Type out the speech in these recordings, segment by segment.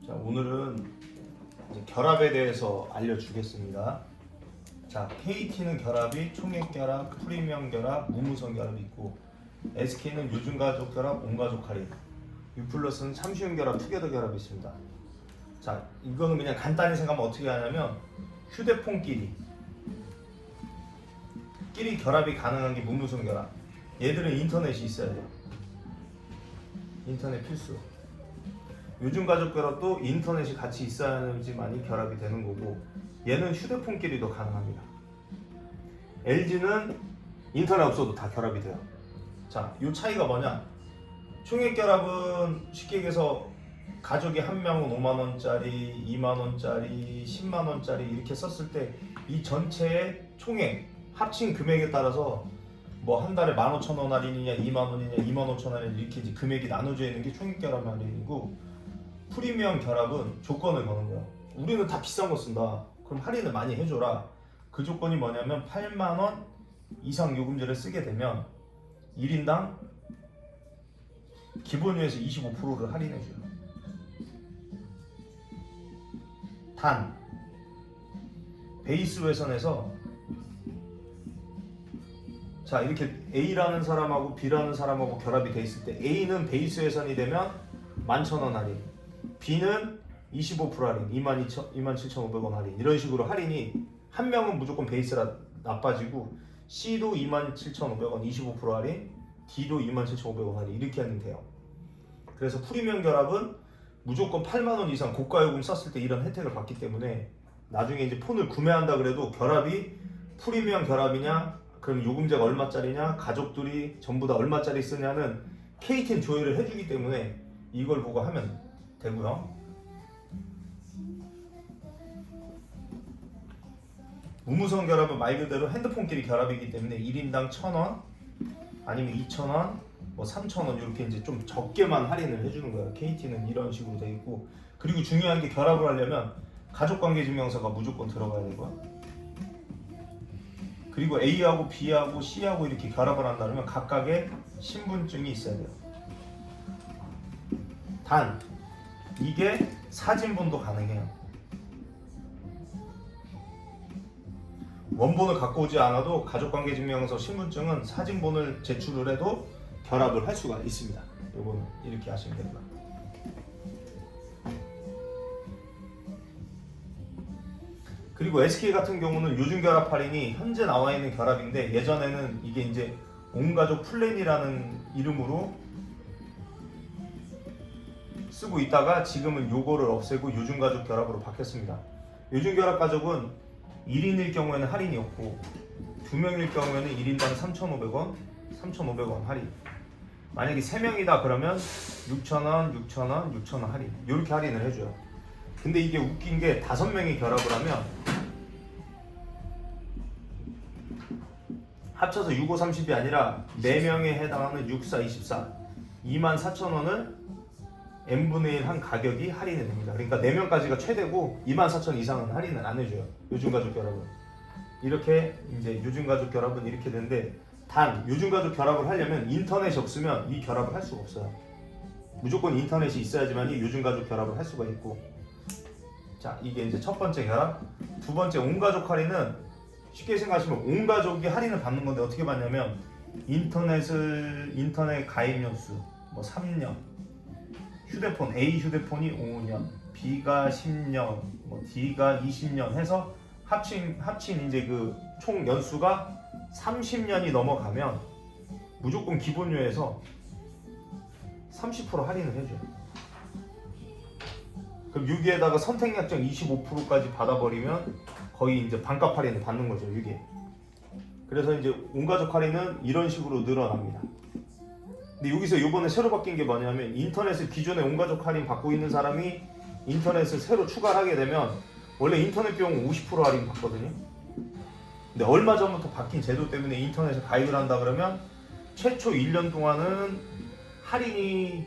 자, 오늘은 이제 결합에 대해서 알려주겠습니다. 자, KT는 결합이 총액 결합, 프리미엄 결합, 무무선 결합이 있고, SK는 요즘가족 결합, 온가족 할인, 유플러스는 참시용 결합, 투게더 결합이 있습니다. 자, 이거는 그냥 간단히 생각하면 어떻게 하냐면 휴대폰끼리 결합이 가능한 게 무무선 결합. 얘들은 인터넷이 있어야 돼요. 인터넷 필수. 요즘 가족 결합도 인터넷이 같이 있어야지만이 결합이 되는 거고, 얘는 휴대폰끼리도 가능합니다. LG는 인터넷 없어도 다 결합이 돼요. 자, 이 차이가 뭐냐? 총액 결합은 쉽게 얘기해서 가족이 한 명은 5만 원짜리, 2만 원짜리, 10만 원짜리 이렇게 썼을 때 이 전체의 총액 합친 금액에 따라서 뭐 한 달에 15,000원 할인이냐, 2만 원이냐, 2만 5천 원이냐 이렇게 이제 금액이 나눠져 있는 게 총액 결합 할인이고, 프리미엄 결합은 조건을 거는 거야. 우리는 다 비싼 거 쓴다. 그럼 할인을 많이 해줘라. 그 조건이 뭐냐면 8만 원 이상 요금제를 쓰게 되면 1인당 기본료에서 25%를 할인해줘요. 단 베이스 회선에서 자, 이렇게 A라는 사람하고 B라는 사람하고 결합이 돼 있을 때 A는 베이스 회선이 되면 11,000원 할인, B는 25% 할인, 27,500원 할인, 이런 식으로 할인이 한 명은 무조건 베이스라 나빠지고, C도 27,500원 25% 할인, D도 27,500원 할인, 이렇게 하면 돼요. 그래서 프리미엄 결합은 무조건 8만 원 이상 고가 요금 썼을 때 이런 혜택을 받기 때문에 나중에 이제 폰을 구매한다 그래도 결합이 프리미엄 결합이냐, 그럼 요금제가 얼마짜리냐, 가족들이 전부 다 얼마짜리 쓰냐는 KT는 조율을 해주기 때문에 이걸 보고 하면 되고요. 무무선 결합은 말 그대로 핸드폰끼리 결합이기 때문에 1인당 1,000원 아니면 2,000원, 뭐 3,000원 이렇게 이제 좀 적게만 할인을 해주는 거예요. KT는 이런 식으로 돼 있고, 그리고 중요한 게 결합을 하려면 가족관계증명서가 무조건 들어가야 되고요. 그리고 A하고 B하고 C하고 이렇게 결합을 한다면 각각의 신분증이 있어야 돼요. 단 이게 사진본도 가능해요. 원본을 갖고 오지 않아도 가족관계증명서 신분증은 사진본을 제출을 해도 결합을 할 수가 있습니다. 이거는 이렇게 하시면 됩니다. 그리고 SK 같은 경우는 요즘 결합 할인이 현재 나와 있는 결합인데, 예전에는 이게 이제 온가족 플랜이라는 이름으로 쓰고 있다가 지금은 요거를 없애고 요즘 가족 결합으로 바뀌었습니다. 요즘 결합 가족은 1인일 경우에는 할인이 없고 2명일 경우에는 1인당 3,500원, 3,500원 할인. 만약에 3명이다 그러면 6,000원, 6,000원, 6,000원 할인. 이렇게 할인을 해줘요. 근데 이게 웃긴 게 5명이 결합을 하면 합쳐서 6, 5, 30이 아니라 4명에 해당하는 6, 4, 24 24,000원을 n분의 1 한 가격이 할인이 됩니다. 그러니까 4명까지가 최대고 24,000원 이상은 할인을 안 해줘요. 요즘 가족 결합은. 이렇게 이제 요즘 가족 결합은 이렇게 되는데, 단 요즘 가족 결합을 하려면 인터넷이 없으면 이 결합을 할 수가 없어요. 무조건 인터넷이 있어야지만이 요즘 가족 결합을 할 수가 있고. 자, 이게 이제 첫 번째 결합. 두 번째 온가족 할인은 쉽게 생각하시면 온 가족이 할인을 받는 건데, 어떻게 받냐면 인터넷 가입년 수 뭐 3년, 휴대폰 A 휴대폰이 5년, B가 10년, 뭐 D가 20년 해서 합친 이제 그 총 연수가 30년이 넘어가면 무조건 기본료에서 30% 할인을 해줘요. 그럼 여기에다가 선택약정 25%까지 받아버리면 거의 이제 반값 할인을 받는 거죠, 이게. 그래서 이제 온가족 할인은 이런 식으로 늘어납니다. 근데 여기서 이번에 새로 바뀐 게 뭐냐면, 인터넷을 기존에 온가족 할인 받고 있는 사람이 인터넷을 새로 추가를 하게 되면 원래 인터넷 비용 50% 할인 받거든요. 근데 얼마 전부터 바뀐 제도 때문에 인터넷에 가입을 한다 그러면 최초 1년 동안은 할인이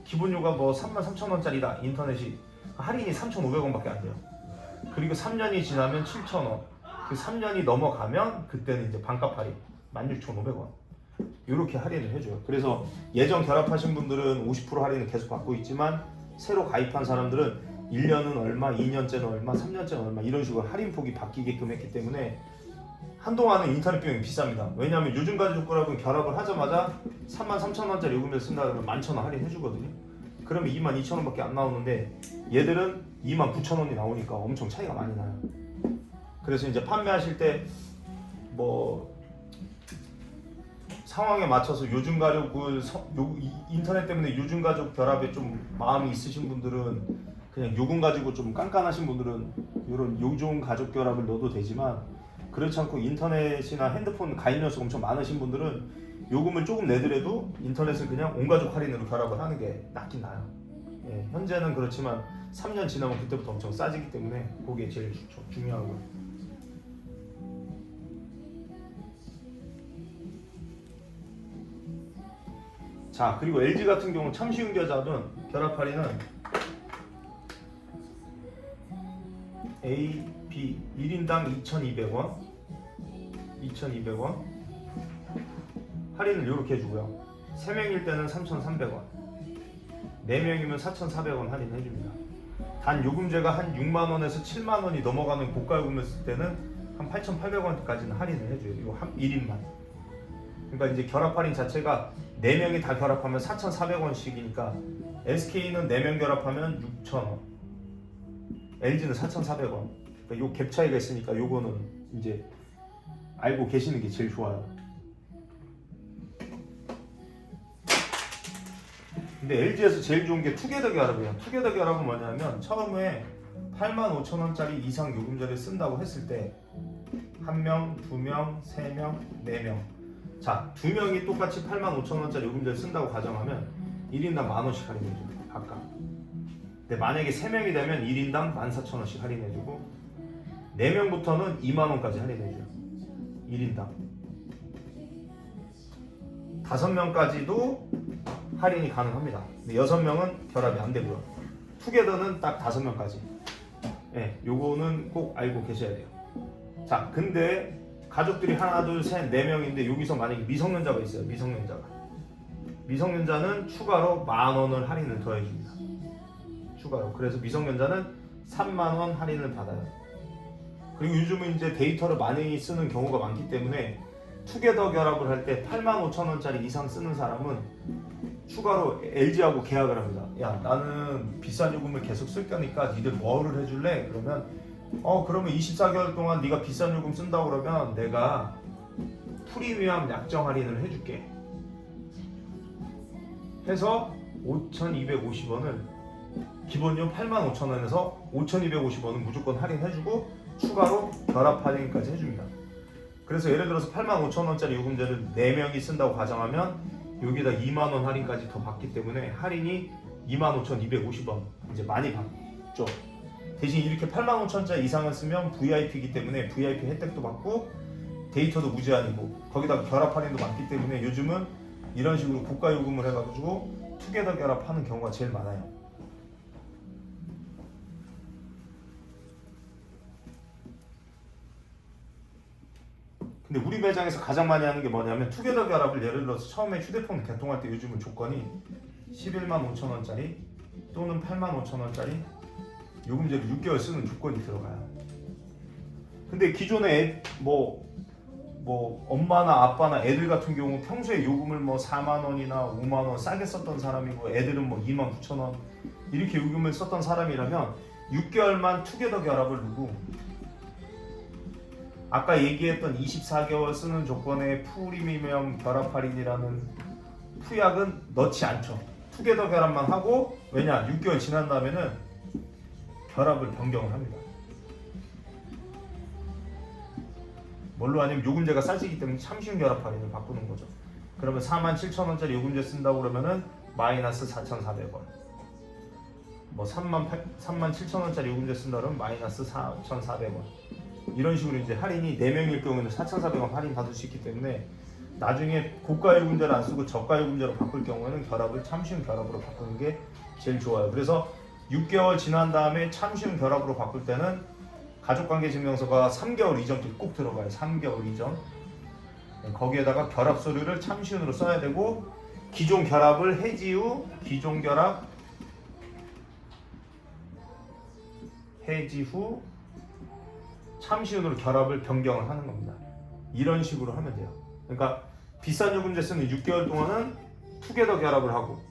기본료가 뭐 33,000원짜리다 인터넷이, 할인이 3,500원밖에 안 돼요. 그리고 3년이 지나면 7,000원, 그 3년이 넘어가면 그때는 이제 반값 할인 16,500원 이렇게 할인을 해줘요. 그래서 예전 결합하신 분들은 50% 할인을 계속 받고 있지만 새로 가입한 사람들은 1년은 얼마, 2년째는 얼마, 3년째는 얼마 이런 식으로 할인폭이 바뀌게끔 했기 때문에 한동안은 인터넷 비용이 비쌉니다. 왜냐하면 요즘 가족 결합은 결합을 하자마자 33,000원짜리 요금을 쓴다 그러면 11,000원 할인해 주거든요. 그러면 22,000원밖에 안 나오는데 얘들은 29,000원이 나오니까 엄청 차이가 많이 나요. 그래서 이제 판매하실 때 뭐 상황에 맞춰서 요즘 가족을 인터넷 때문에 요즘 가족 결합에 좀 마음이 있으신 분들은 그냥 요금 가지고 좀 깐깐하신 분들은 이런 요즘 가족 결합을 넣어도 되지만 그렇지 않고 인터넷이나 핸드폰 가입 연수가 엄청 많으신 분들은 요금을 조금 내더라도 인터넷을 그냥 온 가족 할인으로 결합을 하는 게 낫긴 나요. 예, 현재는 그렇지만 3년 지나면 그때부터 엄청 싸지기 때문에 그게 제일 중요하고요. 자, 그리고 LG 같은 경우는 참 쉬운 겨잡은 결합 할인은 A, B 1인당 2,200원 할인을 이렇게 해주고요. 3명일 때는 3,300원 4명이면 4,400원 할인해줍니다. 단 요금제가 한 6만원에서 7만원이 넘어가는 고가 요금을 쓸 때는 한 8,800원까지는 할인을 해줘요. 이거 1인만. 그러니까 이제 결합 할인 자체가 4명이 다 결합하면 4,400원씩이니까 SK는 4명 결합하면 6,000원, LG는 4,400원. 그러니까 요 갭 차이가 있으니까 요거는 이제 알고 계시는 게 제일 좋아요. 근데 LG에서 제일 좋은 게 투게더 결합이에요. 투게더 결합은 뭐냐면 처음에 85,000원짜리 이상 요금제를 쓴다고 했을 때 1명, 2명, 3명, 4명 자, 2명이 똑같이 85,000원짜리 요금제를 쓴다고 가정하면 1인당 10,000원씩 할인해줘요. 각각. 근데 만약에 3명이 되면 1인당 14,000원씩 할인해주고 4명부터는 2만원까지 할인해줘요. 1인당 5명까지도 할인이 가능합니다. 근데 6명은 결합이 안 되고요. 투게더는 딱 5명까지. 네, 요거는 꼭 알고 계셔야 돼요. 자, 근데 가족들이 하나, 둘, 셋, 4명인데 여기서 만약에 미성년자가 있어요. 미성년자는 추가로 10,000원을 할인을 더해줍니다. 추가로. 그래서 미성년자는 30,000원 할인을 받아요. 그리고 요즘은 이제 데이터를 많이 쓰는 경우가 많기 때문에 투게더 결합을 할 때 85,000원짜리 이상 쓰는 사람은 추가로 LG하고 계약을 합니다. 야, 나는 비싼 요금을 계속 쓸 거니까 니들 뭐를 해줄래? 그러면 그러면 24개월 동안 네가 비싼 요금 쓴다고 그러면 내가 프리미엄 약정 할인을 해줄게 해서 5,250원을 기본료 85,000원에서 5,250원은 무조건 할인해주고 추가로 결합 할인까지 해줍니다. 그래서 예를 들어서 85,000원짜리 요금제를 4명이 쓴다고 가정하면 여기다 2만원 할인까지 더 받기 때문에 할인이 25,250원 이제 많이 받죠. 대신 이렇게 85,000원짜리 이상을 쓰면 VIP이기 때문에 VIP 혜택도 받고 데이터도 무제한이고 거기다가 결합 할인도 많기 때문에 요즘은 이런 식으로 고가 요금을 해가지고 투게더 결합하는 경우가 제일 많아요. 근데 우리 매장에서 가장 많이 하는 게 뭐냐면 투게더 결합을 예를 들어서 처음에 휴대폰 개통할 때 요즘은 조건이 115,000원짜리 또는 85,000원짜리 요금제를 6개월 쓰는 조건이 들어가요. 근데 기존에 뭐 엄마나 아빠나 애들 같은 경우 평소에 요금을 뭐 4만원이나 5만원 싸게 썼던 사람이고 애들은 뭐 29,000원 이렇게 요금을 썼던 사람이라면 6개월만 투게더 결합을 누르고 아까 얘기했던 24개월 쓰는 조건의 프리미엄 결합 할인이라는 푸약은 넣지 않죠. 투게더 결합만 하고 왜냐 6개월 지난 다음에는 결합을 변경을 합니다. 뭘로 하냐면 요금제가 싸지기 때문에 참 쉬운 결합 할인을 바꾸는 거죠. 그러면 47,000원짜리 요금제 쓴다고 그러면은 마이너스 4,400원. 뭐 37,000원짜리 요금제 쓴다 그러면 마이너스 4,400원. 이런 식으로 이제 할인이 4명일 경우에는 4,400원 할인 받을 수 있기 때문에 나중에 고가 요금제를 안 쓰고 저가 요금제로 바꿀 경우에는 결합을 참 쉬운 결합으로 바꾸는 게 제일 좋아요. 그래서 6개월 지난 다음에 참 쉬운 결합으로 바꿀 때는 가족관계증명서가 3개월 이전까지 꼭 들어가요. 3개월 이전. 거기에다가 결합 서류를 참 쉬운으로 써야 되고 기존 결합을 해지 후 기존 결합 해지 후 참시운으로 결합을 변경을 하는 겁니다. 이런 식으로 하면 돼요. 그러니까 비싼 요금제 쓰는 6개월 동안은 투게더 결합을 하고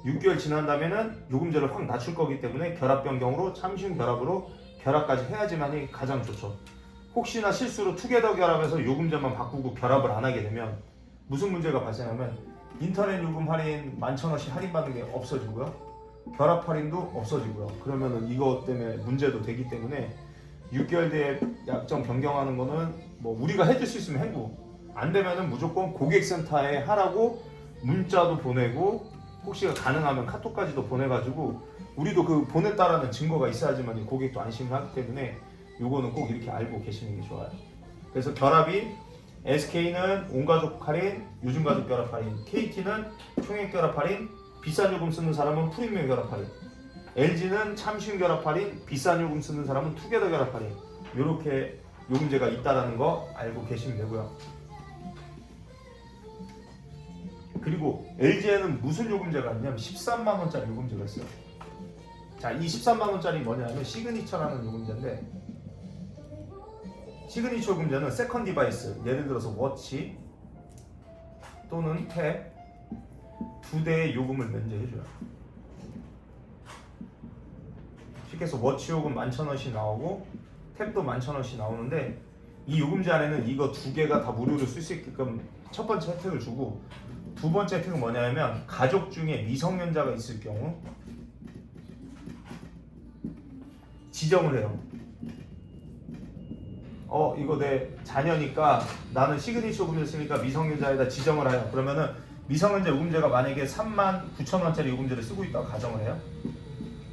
6개월 지난 다음에는 요금제를 확 낮출 거기 때문에 결합 변경으로 참시운 결합으로 결합까지 해야지만이 가장 좋죠. 혹시나 실수로 투게더 결합해서 요금제만 바꾸고 결합을 안 하게 되면 무슨 문제가 발생하면 인터넷 요금 할인 11,000원씩 할인받는 게 없어지고요. 결합 할인도 없어지고요. 그러면은 이것 때문에 문제도 되기 때문에 6개월 뒤에 약정 변경하는 거는 뭐 우리가 해줄 수 있으면 해고 안 되면은 무조건 고객센터에 하라고 문자도 보내고 혹시 가능하면 카톡까지도 보내가지고 우리도 그 보냈다라는 증거가 있어야지만 이 고객도 안심을 하기 때문에 요거는 꼭 이렇게 알고 계시는 게 좋아요. 그래서 결합이 SK는 온가족 할인, 요즘가족 결합 할인, KT는 총액 결합 할인, 비싼 요금 쓰는 사람은 프리미엄 결합 할인, LG는 참시운 결합 할인, 비싼 요금 쓰는 사람은 투게더 결합 할인. 이렇게 요금제가 있다라는 거 알고 계시면 되고요. 그리고 LG에는 무슨 요금제가 있냐면 13만 원짜리 요금제가 있어요. 자, 이 13만 원짜리 뭐냐면 시그니처라는 요금제인데 시그니처 요금제는 세컨 디바이스, 예를 들어서 워치 또는 탭 두 대의 요금을 면제해줘요. 쉽게 해서 워치 요금 11,000원씩 나오고 탭도 11,000원씩 나오는데 이 요금제 안에는 이거 두 개가 다 무료로 쓸 수 있게끔 첫 번째 혜택을 주고 두 번째 혜택은 뭐냐면 가족 중에 미성년자가 있을 경우 지정을 해요. 이거 내 자녀니까 나는 시그니처 요금제 쓰니까 미성년자에다 지정을 해요. 그러면은 미성년자 요금제가 만약에 39,000원짜리 요금제를 쓰고 있다고 가정을 해요.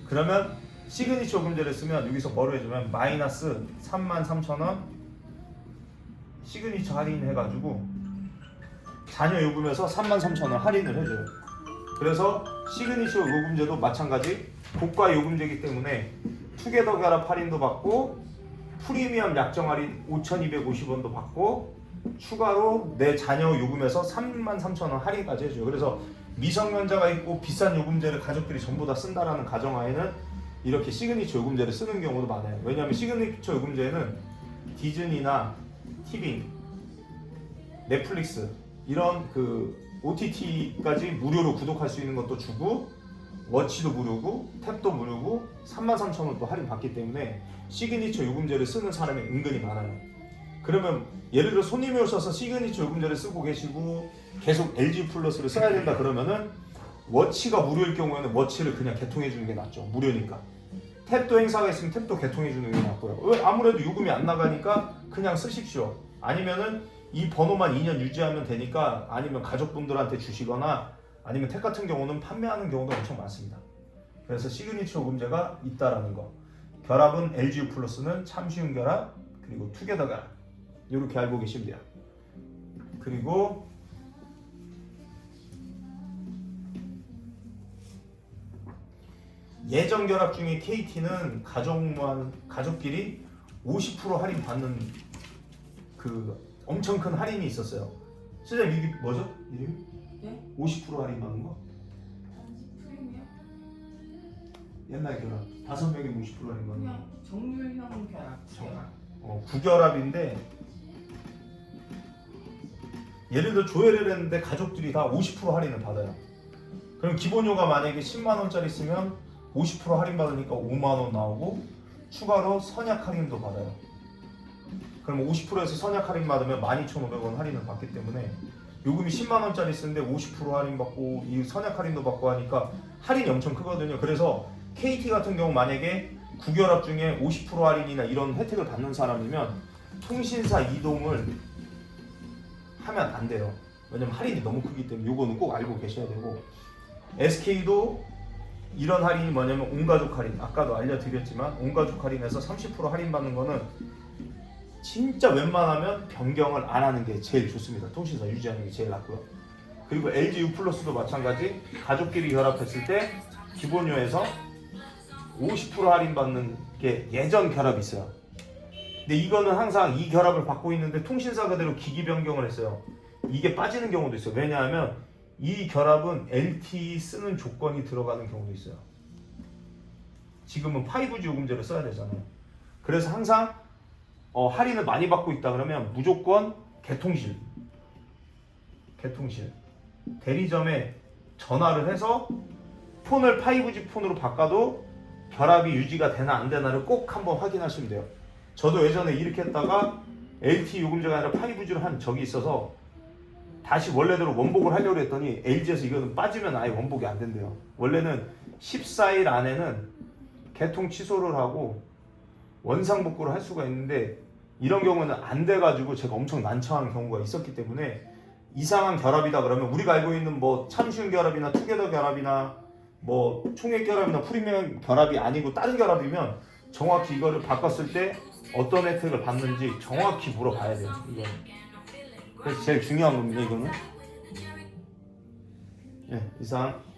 그러면 시그니처 요금제를 쓰면 여기서 뭐로 해주면 마이너스 33,000원 시그니처 할인해가지고 자녀 요금에서 33,000원 할인을 해줘요. 그래서 시그니처 요금제도 마찬가지 고가 요금제이기 때문에 투게더 결합 할인도 받고 프리미엄 약정 할인 5,250원도 받고 추가로 내 자녀 요금에서 33,000원 할인까지 해줘요. 그래서 미성년자가 있고 비싼 요금제를 가족들이 전부 다 쓴다라는 가정하에는 이렇게 시그니처 요금제를 쓰는 경우도 많아요. 왜냐하면 시그니처 요금제는 디즈니나 티빙, 넷플릭스 이런 그 OTT까지 무료로 구독할 수 있는 것도 주고 워치도 무료고 탭도 무료고 33,000원도 할인 받기 때문에 시그니처 요금제를 쓰는 사람이 은근히 많아요. 그러면 예를 들어 손님이 오셔서 시그니처 요금제를 쓰고 계시고 계속 LG 플러스를 써야 된다 그러면은 워치가 무료일 경우에는 워치를 그냥 개통해 주는 게 낫죠. 무료니까. 탭도 행사가 있으면 탭도 개통해 주는 게 낫고요. 왜? 아무래도 요금이 안 나가니까 그냥 쓰십시오. 아니면은 이 번호만 2년 유지하면 되니까 아니면 가족분들한테 주시거나 아니면 탭 같은 경우는 판매하는 경우도 엄청 많습니다. 그래서 시그니처 요금제가 있다라는 거. 결합은 LG 플러스는 참시운 결합 그리고 투게더 결합 이렇게 알고 계시면 돼요. 그리고 예정 결합 중에 KT는 가족끼리 50% 할인 받는 그 엄청 큰 할인이 있었어요. 실장님 이게 뭐죠? 이름이? 네? 50% 할인 받는 거? 프리미엄? 옛날 결합 5명이 50% 할인 받는 거. 그냥 정률형 결합. 구결합인데 예를 들어 조회를 했는데 가족들이 다 50% 할인을 받아요. 그럼 기본료가 만약에 10만 원짜리 쓰면 50% 할인 받으니까 5만 원 나오고 추가로 선약 할인도 받아요. 그럼 50%에서 선약 할인 받으면 12,500원 할인을 받기 때문에 요금이 10만 원짜리 쓰는데 50% 할인 받고 이 선약 할인도 받고 하니까 할인이 엄청 크거든요. 그래서 KT 같은 경우 만약에 구결합 중에 50% 할인이나 이런 혜택을 받는 사람이면 통신사 이동을 하면 안 돼요. 왜냐면 할인이 너무 크기 때문에 요거는 꼭 알고 계셔야 되고 SK도 이런 할인이 뭐냐면 온가족 할인 아까도 알려드렸지만 온가족 할인에서 30% 할인 받는 거는 진짜 웬만하면 변경을 안 하는 게 제일 좋습니다. 통신사 유지하는 게 제일 낫고요. 그리고 LG U 플러스도 마찬가지 가족끼리 결합했을 때 기본료에서 50% 할인 받는 게 예전 결합이 있어요. 근데 이거는 항상 이 결합을 받고 있는데 통신사 그대로 기기 변경을 했어요. 이게 빠지는 경우도 있어요. 왜냐하면 이 결합은 LTE 쓰는 조건이 들어가는 경우도 있어요. 지금은 5G 요금제를 써야 되잖아요. 그래서 항상 할인을 많이 받고 있다 그러면 무조건 개통실 대리점에 전화를 해서 폰을 5G 폰으로 바꿔도 결합이 유지가 되나 안 되나를 꼭 한번 확인하시면 돼요. 저도 예전에 이렇게 했다가 LTE 요금제가 아니라 5G로 한 적이 있어서 다시 원래대로 원복을 하려고 했더니 LG에서 이거는 빠지면 아예 원복이 안 된대요. 원래는 14일 안에는 개통 취소를 하고 원상복구를 할 수가 있는데 이런 경우는 안 돼가지고 제가 엄청 난처한 경우가 있었기 때문에 이상한 결합이다 그러면 우리가 알고 있는 뭐 참쉬운 결합이나 투게더 결합이나 뭐 총액 결합이나 프리미엄 결합이 아니고 다른 결합이면 정확히 이거를 바꿨을 때 어떤 혜택을 받는지 정확히 물어봐야 돼요. 이거는. 그래서 제일 중요한 겁니다. 이거는. 네, 이상.